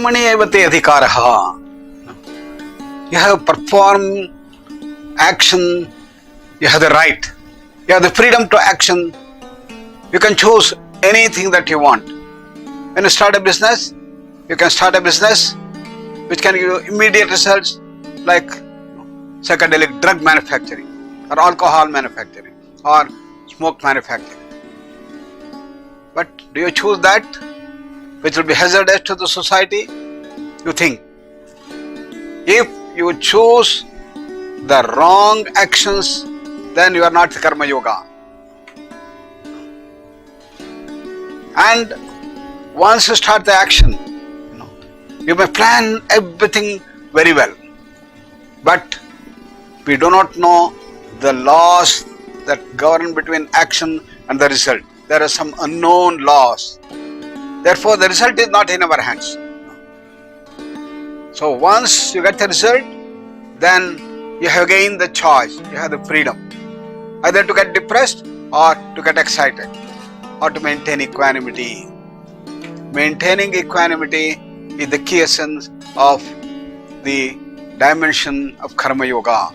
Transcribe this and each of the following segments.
Karmani evate adhikaraha. You have perform action, you have the right. You have the freedom to action. You can choose anything that you want. When you start a business, you can start a business which can give you immediate results like psychedelic drug manufacturing or alcohol manufacturing or smoke manufacturing. But do you choose that which will be hazardous to the society? You think. If you choose the wrong actions, then you are not Karma Yoga. And once you start the action, you may plan everything very well. But we do not know the laws that govern between action and the result. There are some unknown laws. Therefore, the result is not in our hands. So once you get the result, then you have gained the choice, you have the freedom. Either to get depressed or to get excited or to maintain equanimity. Maintaining equanimity is the key essence of the dimension of Karma Yoga.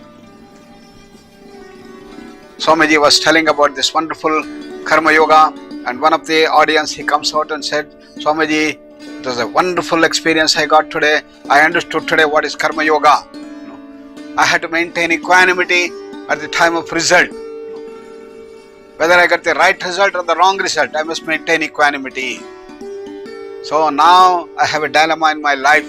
Swamiji was telling about this wonderful Karma Yoga, and one of the audience, he comes out and said, Swamiji, it was a wonderful experience I got today. I understood today what is Karma Yoga. I had to maintain equanimity at the time of result. Whether I get the right result or the wrong result, I must maintain equanimity. So now I have a dilemma in my life.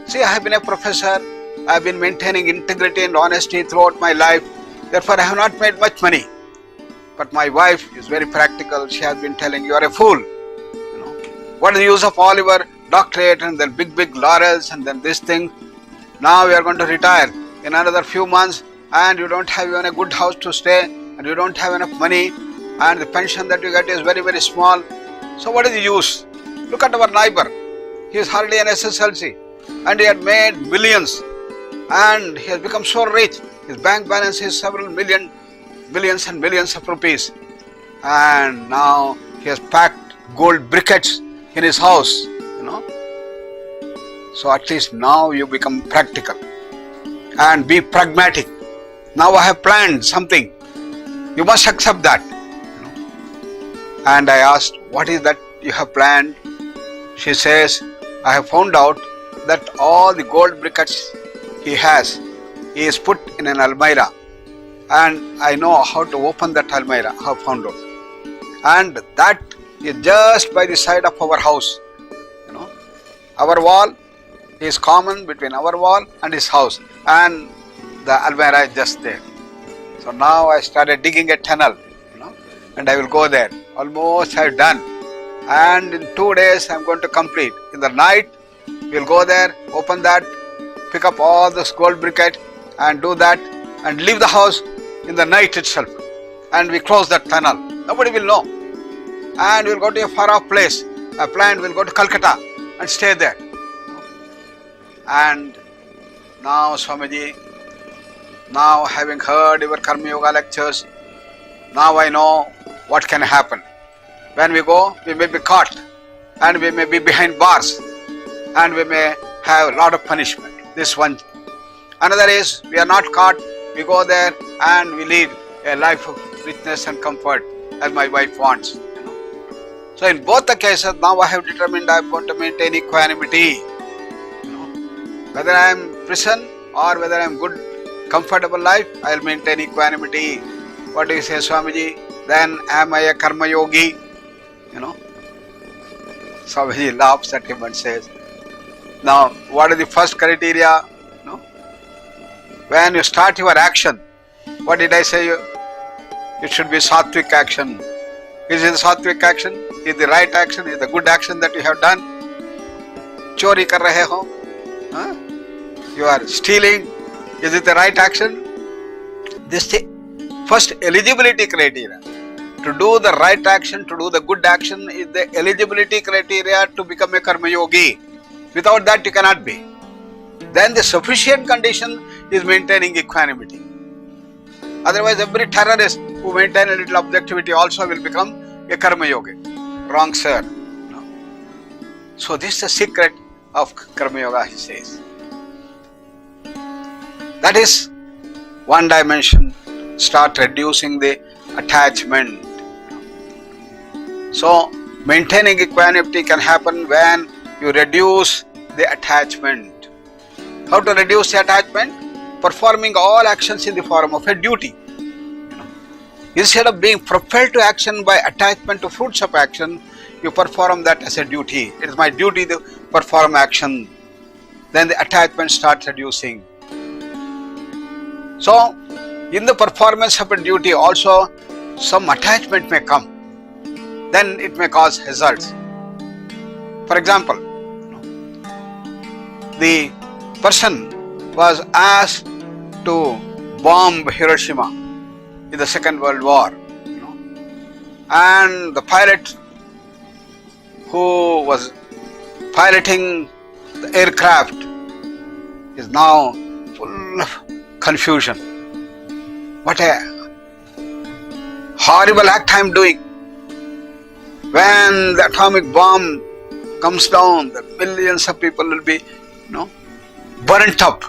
See, I have been a professor. I have been maintaining integrity and honesty throughout my life. Therefore, I have not made much money. But my wife is very practical. She has been telling, you are a fool. What is the use of all your doctorate and then big laurels and then this thing? Now you are going to retire in another few months and you don't have even a good house to stay and you don't have enough money and the pension that you get is very small. So what is the use? Look at our neighbor. He is hardly an SSLC and he had made millions and he has become so rich. His bank balance is several millions and millions of rupees. And now he has packed gold briquettes in his house, So at least now you become practical and be pragmatic. Now I have planned something. You must accept that. And I asked, what is that you have planned? She says, I have found out that all the gold briquettes he is put in an almirah. And I know how to open that almirah, I have found out. And that is just by the side of our house. Our wall is common between our wall and his house. And the almirah is just there. So now I started digging a tunnel, and I will go there. Almost I have done. And in 2 days I am going to complete. In the night, we will go there, open that, pick up all those gold briquette and do that and leave the house in the night itself. And we close that tunnel. Nobody will know. And we will go to a far off place. I planned we will go to Calcutta and stay there. And now Swamiji, now having heard your Karma Yoga lectures, now I know what can happen. When we go, we may be caught and we may be behind bars and we may have a lot of punishment. This one. Another is, we are not caught, we go there and we lead a life of richness and comfort as my wife wants. So in both the cases, now I have determined I am going to maintain equanimity. Whether I am prison or whether I am good, comfortable life, I will maintain equanimity. What do you say, Swamiji? Then am I a Karma Yogi? Swamiji laughs at him and says, now what are the first criteria? When you start your action, what did I say? It should be sattvic action. Is it sattvic action? Is the right action? Is the good action that you have done? Chori kar rahe ho? You are stealing. Is it the right action? This is the first eligibility criteria. To do the right action, to do the good action is the eligibility criteria to become a Karma Yogi. Without that you cannot be. Then the sufficient condition is maintaining equanimity. Otherwise every terrorist who maintains a little objectivity also will become a Karma Yogi. Wrong, sir. No. So this is the secret of Karma Yoga, he says. That is one dimension. Start reducing the attachment. So, maintaining equanimity can happen when you reduce the attachment. How to reduce the attachment? Performing all actions in the form of a duty. Instead of being propelled to action by attachment to fruits of action, you perform that as a duty. It is my duty to perform action. Then the attachment starts reducing. So, in the performance of a duty also, some attachment may come. Then it may cause results. For example, the person was asked to bomb Hiroshima in the Second World War. And the pilot who was piloting the aircraft is now full of confusion. What a horrible act I am doing. When the atomic bomb comes down, the millions of people will be, burnt up.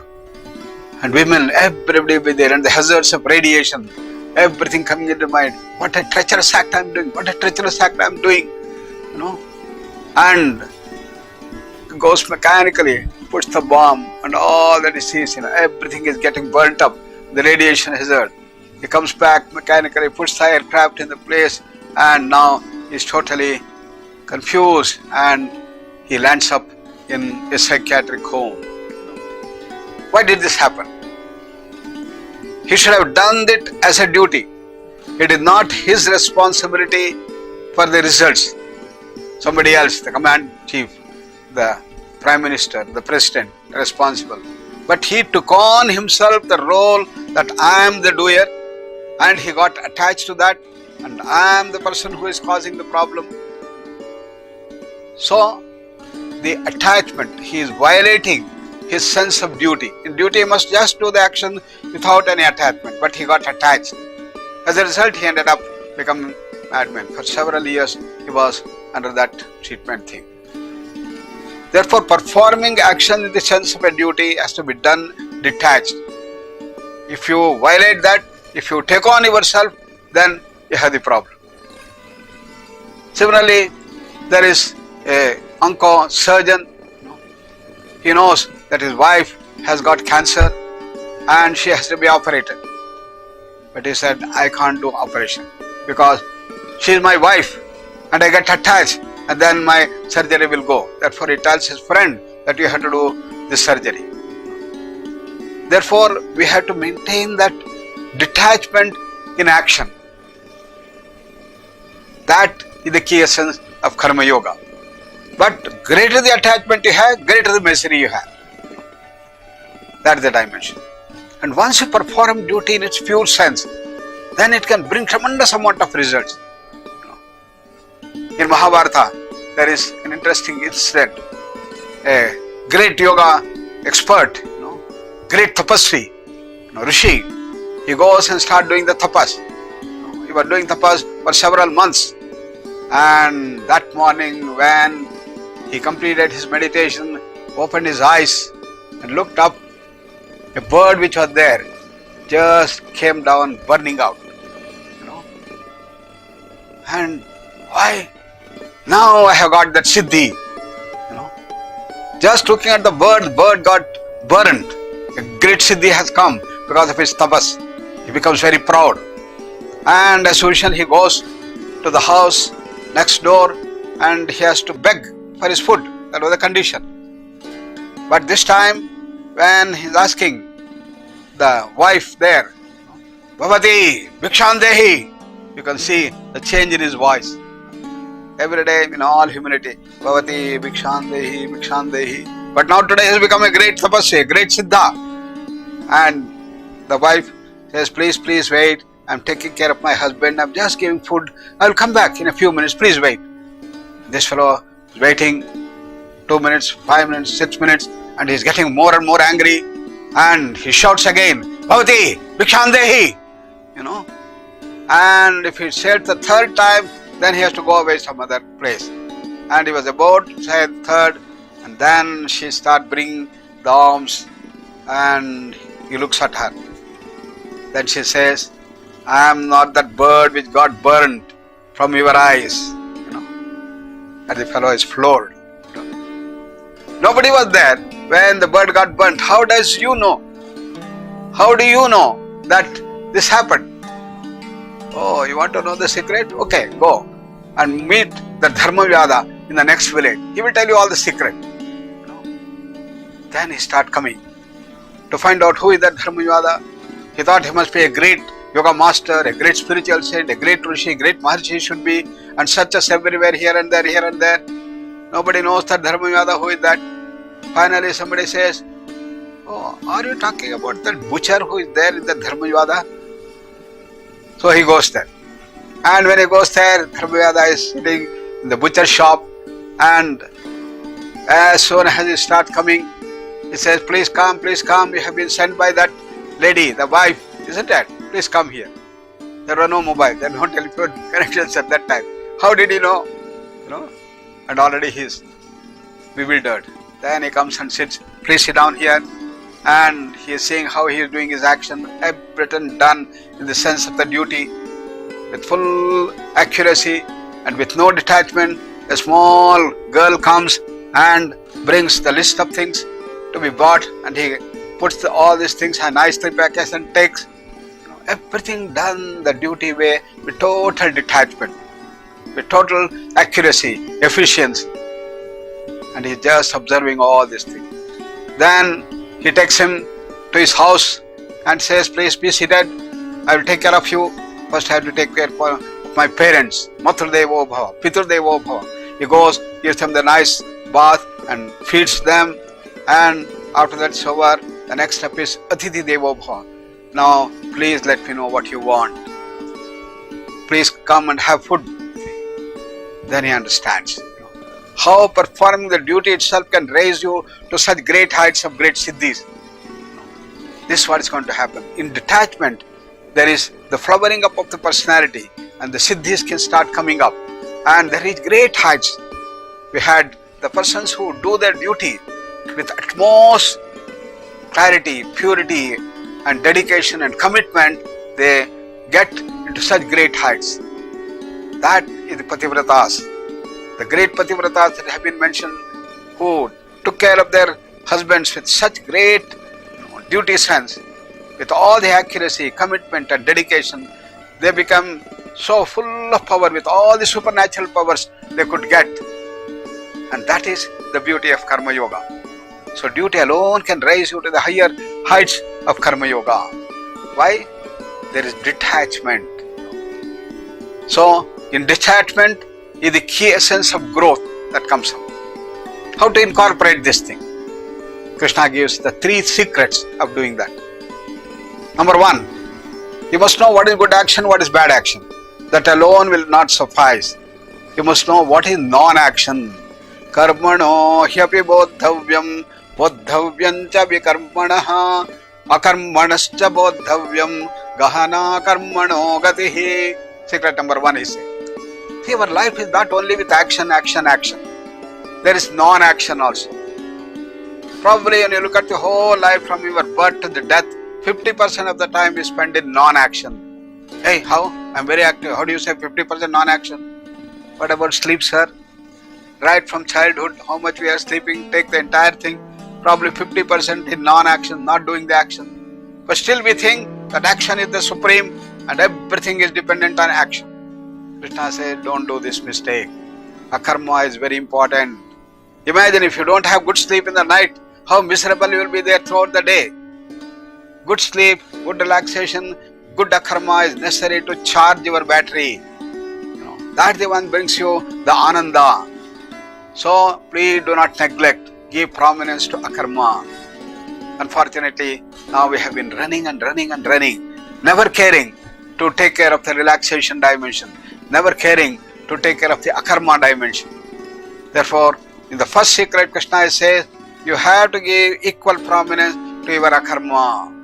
And women, everybody will be there, and the hazards of radiation, everything coming into mind. What a treacherous act I am doing. What a treacherous act I am doing. And goes mechanically, puts the bomb, and all that he sees, everything is getting burnt up. The radiation hazard. He comes back mechanically, puts the aircraft in the place, and now is totally confused, and he lands up in a psychiatric home. Why did this happen? He should have done it as a duty. It is not his responsibility for the results. Somebody else, the command chief, the prime minister, the president, responsible. But he took on himself the role that I am the doer, and he got attached to that, and I am the person who is causing the problem. So, the attachment, he is violating his sense of duty. In duty, he must just do the action without any attachment, but he got attached. As a result, he ended up becoming madman. For several years, he was under that treatment thing. Therefore, performing action in the sense of a duty has to be done detached. If you violate that, if you take on yourself, then you have the problem. Similarly, there is a onco surgeon. He knows that his wife has got cancer and she has to be operated. But he said, I can't do operation because she is my wife and I get attached and then my surgery will go. Therefore, he tells his friend that you have to do this surgery. Therefore, we have to maintain that detachment in action. That is the key essence of Karma Yoga. But greater the attachment you have, greater the misery you have. That is the dimension. And once you perform duty in its pure sense, then it can bring tremendous amount of results. In Mahabharata, there is an interesting incident. A great yoga expert, great tapasvi, Rishi, he goes and starts doing the tapas. He was doing tapas for several months. And that morning when he completed his meditation, opened his eyes and looked up, a bird which was there just came down burning out. And why? Now I have got that siddhi. Just looking at the bird got burned. A great siddhi has come because of his tapas. He becomes very proud. And as usual, he goes to the house next door and he has to beg for his food. That was the condition. But this time, when he is asking the wife there, Bhavati, Bhikshan Dehi, you can see the change in his voice. Every day, in all humility, Bhavati, Bhikshan Dehi, Bhikshan Dehi. But now today he has become a great tapasya, a great siddha. And the wife says, please wait. I am taking care of my husband. I am just giving food. I will come back in a few minutes. Please wait. This fellow is waiting 2 minutes, 5 minutes, 6 minutes, and he is getting more and more angry. And he shouts again, Bhavati, Bhikshan Dehi. And if he said the third time, then he has to go away some other place. And he was about to say the third, And then she start bringing the arms and he looks at her. Then she says, I am not that bird which got burned from your eyes. And the fellow is floored. Nobody was there when the bird got burnt. How does you know? How do you know that this happened? Oh, you want to know the secret? Okay, go and meet the Dharmavyada in the next village. He will tell you all the secret. Then he start coming to find out who is that Dharmavyada. He thought he must be a great yoga master, a great spiritual saint, a great Rishi, great Maharshi should be, and such as everywhere, here and there, here and there. Nobody knows that Dharmavyada, who is that. Finally somebody says, oh, are you talking about that butcher who is there in the Dharmavyada? So he goes there. And when he goes there, Dharmavyada is sitting in the butcher shop, and as soon as he starts coming, he says, please come, you have been sent by that lady, the wife, isn't it? Please come here. There were no mobile, there were no telephone connections at that time. How did he know? And already he is bewildered. Then he comes and sits, please sit down here. And he is saying how he is doing his action, everything done in the sense of the duty, with full accuracy and with no detachment. A small girl comes and brings the list of things to be bought, and he puts all these things and nicely packaged and takes everything done the duty way with total detachment, with total accuracy, efficiency, and he is just observing all these things. Then he takes him to his house and says, please be seated, I will take care of you. First I have to take care of my parents. Matradevo bhava, Piturdevo bhava. He goes, gives them the nice bath and feeds them, and after that it's over. The next step is Athithi Devo bhava. Now please let me know what you want. Please come and have food. Then he understands how performing the duty itself can raise you to such great heights of great siddhis. This is what is going to happen. In detachment, there is the flowering up of the personality, and the siddhis can start coming up, and they reach great heights. We had the persons who do their duty with utmost clarity, purity, and dedication and commitment. They get into such great heights. That is the Pativratas. The great Pativratas that have been mentioned, who took care of their husbands with such great duty sense, with all the accuracy, commitment and dedication, they become so full of power with all the supernatural powers they could get. And that is the beauty of Karma Yoga. So duty alone can raise you to the higher heights of Karma Yoga. Why? There is detachment. So in detachment is the key essence of growth that comes up. How to incorporate this thing? Krishna gives the 3 secrets of doing that. Number 1, you must know what is good action, what is bad action. That alone will not suffice. You must know what is non-action. Karmano hyapi bodhavyam bodhavyam cha vikarmanaha akarmanascha bodhavyam gahana karmano gatihi. Secret number 1 is, see, our life is not only with action. There is non-action also. Probably when you look at the whole life from your birth to the death, 50% of the time is spent in non-action. Hey, how? I'm very active. How do you say 50% non-action? What about sleep, sir? Right from childhood, how much we are sleeping, take the entire thing. Probably 50% in non-action, not doing the action. But still we think that action is the supreme and everything is dependent on action. Krishna said, don't do this mistake. Akarma is very important. Imagine if you don't have good sleep in the night, how miserable you will be there throughout the day. Good sleep, good relaxation, good akarma is necessary to charge your battery. That the one brings you the ananda. So please do not neglect, give prominence to akarma. Unfortunately, now we have been running, never caring to take care of the relaxation dimension, never caring to take care of the akarma dimension. Therefore, in the first secret, Krishna says, you have to give equal prominence to your akarma.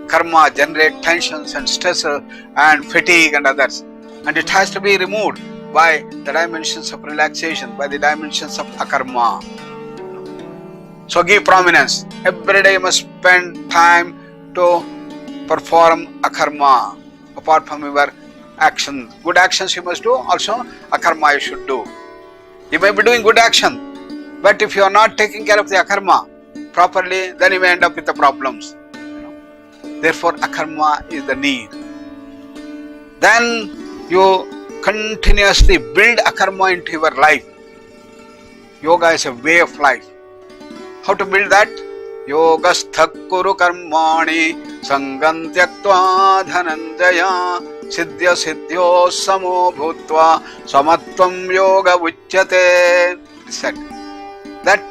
Karma generates tensions and stress and fatigue and others, and it has to be removed. by the dimensions of relaxation, by the dimensions of akarma. So give prominence. Every day you must spend time to perform akarma. Apart from your action, good actions you must do, also akarma you should do. You may be doing good action, but if you are not taking care of the akarma properly, then you may end up with the problems. Therefore, akarma is the need. Then you continuously build akarma into your life. Yoga is a way of life. How to build that? Yogastha kuru karmani sangam tyaktva dhananjaya siddhya siddhyo samo bhutva samatvam yoga uchyate. Said that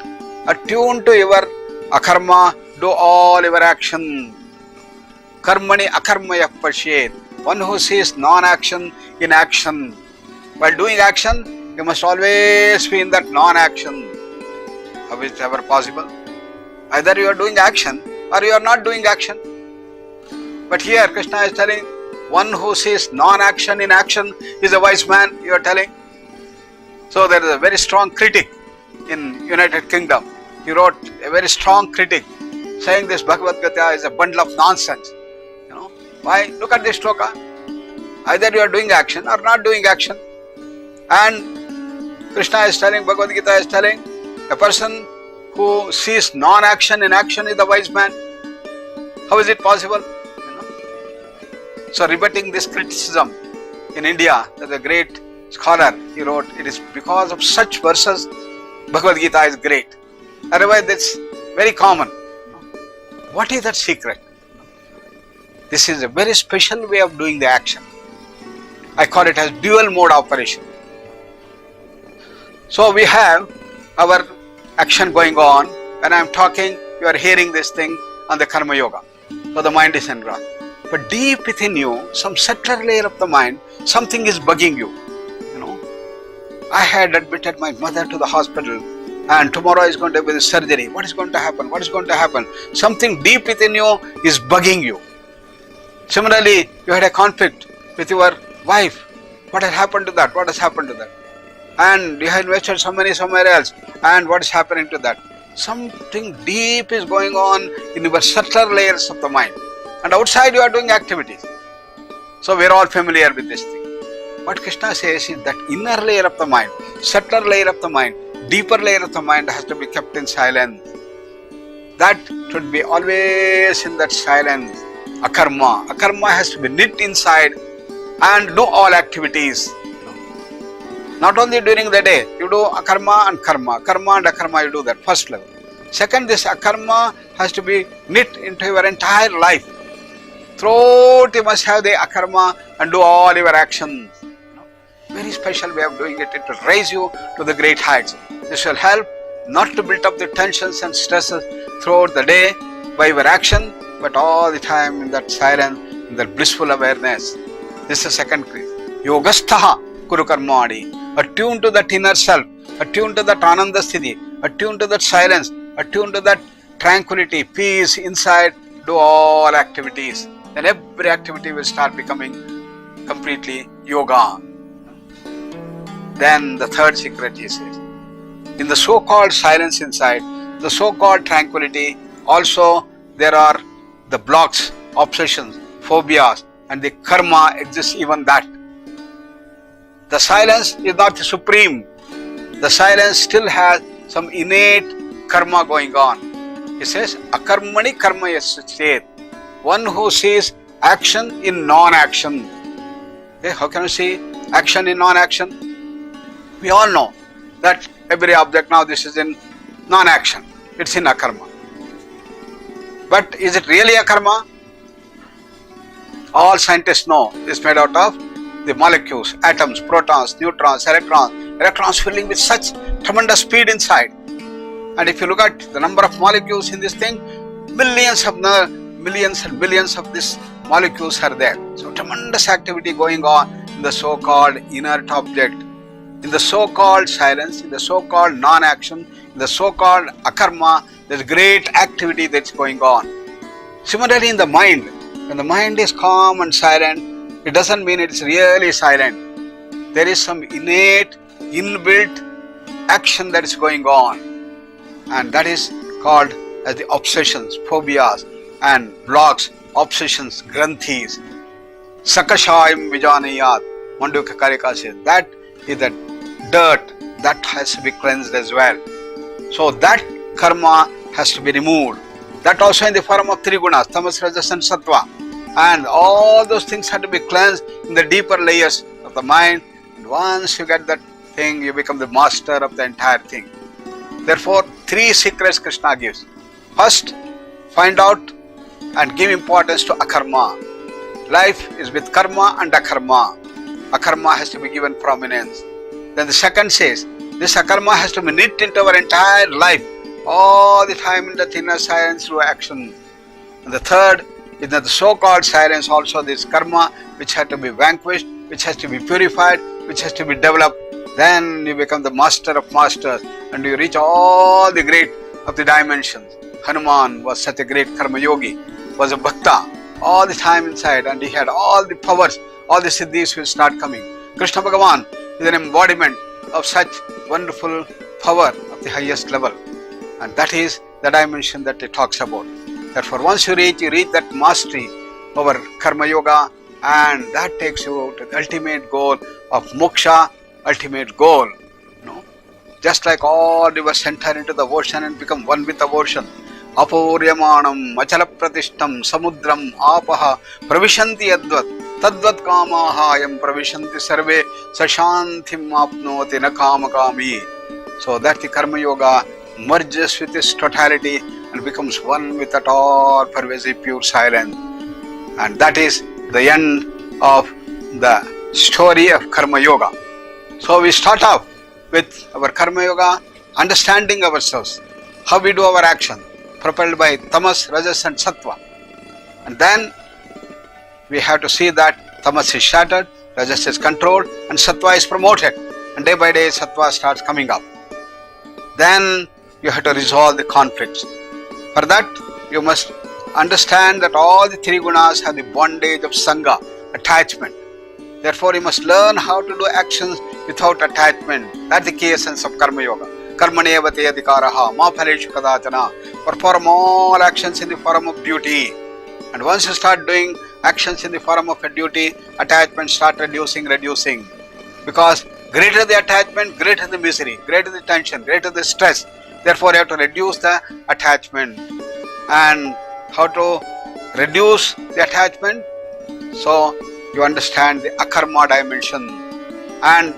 attune to your akarma, do all your action. Karmani akarmaya pashyet. One who sees non-action in action. While doing action, you must always be in that non-action. How is it ever possible? Either you are doing action or you are not doing action. But here Krishna is telling, one who sees non-action in action is a wise man, you are telling. So there is a very strong critic in United Kingdom. He wrote a very strong critic saying this Bhagavad Gita is a bundle of nonsense. Why? Look at this shloka. Either you are doing action or not doing action. And Krishna is telling, Bhagavad Gita is telling, a person who sees non-action in action is the wise man. How is it possible? So rebutting this criticism in India, there's a great scholar, he wrote, it is because of such verses Bhagavad Gita is great. Otherwise it's very common. What is that secret? This is a very special way of doing the action. I call it as dual mode operation. So we have our action going on. When I am talking, you are hearing this thing on the Karma Yoga. So the mind is engrossed. But deep within you, some subtler layer of the mind, something is bugging you. I had admitted my mother to the hospital and tomorrow is going to be the surgery. What is going to happen? What is going to happen? Something deep within you is bugging you. Similarly, you had a conflict with your wife. What has happened to that? What has happened to that? And you have invested some money somewhere else. And what is happening to that? Something deep is going on in your subtler layers of the mind. And outside you are doing activities. So we are all familiar with this thing. What Krishna says is that inner layer of the mind, subtler layer of the mind, deeper layer of the mind has to be kept in silence. That should be always in that silence. Akarma. Akarma has to be knit inside and do all activities. Not only during the day, you do akarma and karma. Karma and akarma, you do that first level. Second, this akarma has to be knit into your entire life. Throughout you must have the akarma and do all your actions. Very special way of doing it. It will raise you to the great heights. This will help not to build up the tensions and stresses throughout the day by your action, but all the time in that silence, in that blissful awareness. This is the second creed. Yogastha kuru karmani. Attune to that inner self, attune to that ananda sthiti, attune to that silence, attune to that tranquility, peace inside, do all activities. Then every activity will start becoming completely yoga. Then the third secret he says, in the so-called silence inside, the so-called tranquility, also there are the blocks, obsessions, phobias, and the karma exists even that. The silence is not the supreme. The silence still has some innate karma going on. He says, akarmani karma yasyachet. One who sees action in non-action. Okay, how can you see action in non-action? We all know that every object now this is in non-action. It's in akarma. But is it really akarma? All scientists know it's made out of the molecules, atoms, protons, neutrons, electrons filling with such tremendous speed inside. And if you look at the number of molecules in this thing, millions and billions of these molecules are there. So tremendous activity going on in the so-called inert object, in the so-called silence, in the so-called non-action, in the so-called akarma. There's great activity that's going on. Similarly in the mind, when the mind is calm and silent, it doesn't mean it's really silent. there is some innate, inbuilt action that is going on, and that is called as the obsessions, phobias and blocks, obsessions, granthis. Sakashayam vijanayat. Mandukya Karika says that is the dirt that has to be cleansed as well. So that karma has to be removed. That also in the form of three gunas, tamas, rajas and sattva. And all those things have to be cleansed in the deeper layers of the mind. And once you get that thing, you become the master of the entire thing. Therefore, three secrets Krishna gives. First, find out and give importance to akarma. Life is with karma and akarma. Akarma has to be given prominence. Then the second says, this akarma has to be knit into our entire life, all the time in the inner silence through action. And the third is that the so-called silence also, this karma which has to be vanquished, which has to be purified, which has to be developed. Then you become the master of masters and you reach all the great of the dimensions. Hanuman was such a great karma yogi, was a bhakta all the time inside, and he had all the powers, all the siddhis will start coming. Krishna Bhagavan is an embodiment of such wonderful power of the highest level, and that is the dimension that it talks about. Therefore, once you reach that mastery over karma yoga, and that takes you to the ultimate goal of moksha, ultimate goal. Just like all rivers enter into the ocean and become one with the ocean. Apuryamanam machala pratishtam samudram apaha pravishanti advat tadvat kamaha yam pravishanti sarve sashantim apnoti na kamakami. So that the karma yoga merges with its totality and becomes one with that all pervasive pure silence. And that is the end of the story of karma yoga. So we start off with our karma yoga, understanding ourselves, how we do our action, propelled by tamas, rajas and sattva. And then we have to see that tamas is shattered, rajas is controlled and sattva is promoted. And day by day sattva starts coming up. Then you have to resolve the conflicts. For that you must understand that all the three gunas have the bondage of sangha, attachment. Therefore you must learn how to do actions without attachment. That's the key essence of karma yoga. Karmaneva te adhikaraha ma phaleshu kadachana. Perform all actions in the form of duty. And once you start doing actions in the form of a duty, attachment start reducing. Because greater the attachment, greater the misery, greater the tension, greater the stress. Therefore you have to reduce the attachment. And how to reduce the attachment? So you understand the akarma dimension. And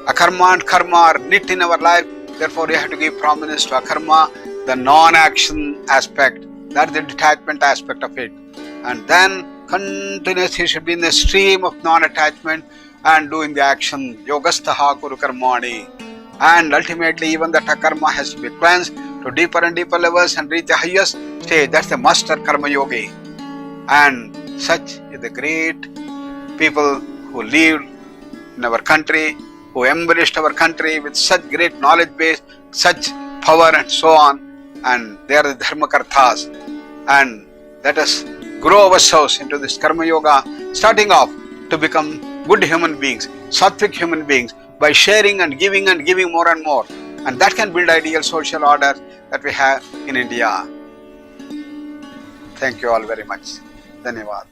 akarma and karma are knit in our life. Therefore you have to give prominence to akarma, the non-action aspect. That is the detachment aspect of it. And then continuously should be in the stream of non-attachment and doing the action. Yogastaha kuru karmani. And ultimately even that karma has to be cleansed to deeper and deeper levels and reach the highest stage. That's the master karma yogi. And such is the great people who lived in our country, who embellished our country with such great knowledge base, such power and so on. And they are the dharmakarthas. And let us grow ourselves into this karma yoga, starting off to become good human beings, sattvic human beings, by sharing and giving more and more. And that can build ideal social order that we have in India. Thank you all very much. Dhanyavad.